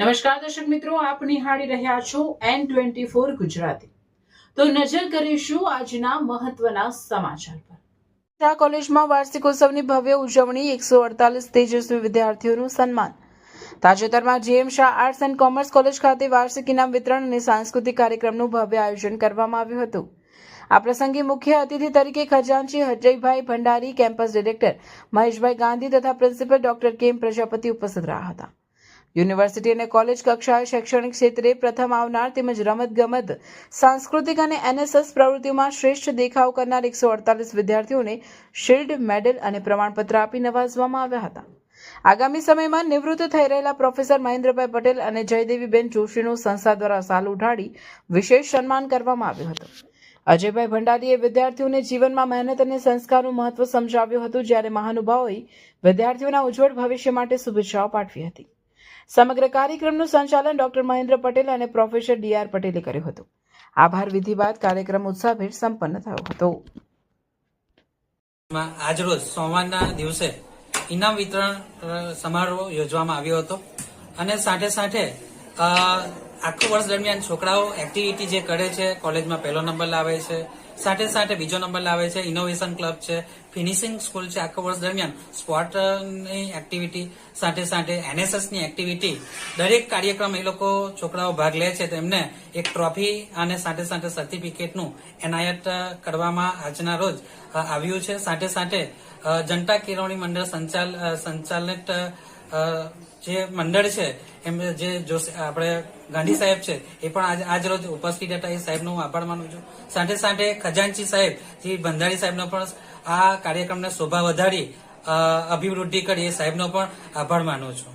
નમસ્કાર દર્શક મિત્રો, આપ નિહાળી રહ્યા છો N24 ગુજરાતી। તો નજર કરીશું આજના મહત્વના સમાચાર પર। શાહ કોલેજમાં વાર્ષિકોત્સવની ભવ્ય ઉજવણી, 148 તેજસ્વી વિદ્યાર્થીઓનું સન્માન। તાજેતરમાં GM Shah arts and commerce college ખાતે વાર્ષિક ઇનામ વિતરણ અને સાંસ્કૃતિક કાર્યક્રમનું ભવ્ય આયોજન કરવામાં આવ્યું હતું। આ પ્રસંગે મુખ્ય અતિથિ તરીકે ખજાનચી અજયભાઈ ભંડારી, કેમ્પસ ડિરેક્ટર મહેશભાઈ ગાંધી તથા પ્રિન્સિપલ ડોક્ટર કેમ પ્રજાપતિ ઉપસ્થિત રહ્યા હતા। યુનિવર્સિટી અને કોલેજ કક્ષાએ શૈક્ષણિક ક્ષેત્રે પ્રથમ આવનાર તેમજ રમતગમત, સાંસ્કૃતિક અને NSS પ્રવૃત્તિઓમાં શ્રેષ્ઠ દેખાવ કરનાર 148 વિદ્યાર્થીઓને શિલ્ડ, મેડલ અને પ્રમાણપત્ર આપી નવાજવામાં આવ્યા હતા। આગામી સમયમાં નિવૃત્ત થઈ રહેલા પ્રોફેસર મહેન્દ્રભાઈ પટેલ અને જયદેવીબેન જોશીનું સંસ્થા દ્વારા સાલ ઉઠાડી વિશેષ સન્માન કરવામાં આવ્યું હતું। અજયભાઈ ભંડારીએ વિદ્યાર્થીઓને જીવનમાં મહેનત અને સંસ્કારનું મહત્વ સમજાવ્યું હતું, જ્યારે મહાનુભાવોએ વિદ્યાર્થીઓના ઉજ્જવળ ભવિષ્ય માટે શુભેચ્છાઓ પાઠવી હતી। સમગ્ર કાર્યક્રમનું સંચાલન ડોક્ટર મહેન્દ્ર પટેલ અને પ્રોફેસર DR પટેલે કર્યું હતું। આભાર વિધિ બાદ કાર્યક્રમ ઉત્સાહભેર સંપન્ન થયો હતો। આજરોજ સોમવારના દિવસે ઇનામ વિતરણ સમારોહ યોજવામાં આવ્યો હતો અને સાથે સાથે આખું વર્ષ દરમિયાન છોકરાઓ એક્ટિવિટી જે કરે છે, કોલેજમાં પહેલો નંબર લાવે છે, સાથે સાથે બીજો નંબર લાવે છે, ઇનોવેશન ક્લબ છે, ફિનિશિંગ સ્કૂલ છે, આખું વર્ષ દરમિયાન સ્પોર્ટની એક્ટિવિટી સાથે સાથે NSS ની એક્ટિવિટી, દરેક કાર્યક્રમ એ લોકો છોકરાઓ ભાગ લે છે, તેમને એક ટ્રોફી અને સાથે સાથે સર્ટિફિકેટનું એનાયત કરવામાં આજના રોજ આવ્યું છે। સાથે સાથે જનતા કેળવણી મંડળ સંચાલિત જે મંડળ છે એમ જે આપણે ગાંધી સાહેબ છે એ પણ આજ રોજ ઉપસ્થિત હતા। એ સાહેબનો હું આભાર માનું છું। સાથે સાથે ખજાનચી સાહેબ જે ભંડારી સાહેબનો પણ આ કાર્યક્રમને શોભા વધારી અભિવૃદ્ધિ કરી એ સાહેબનો પણ આભાર માનું છું।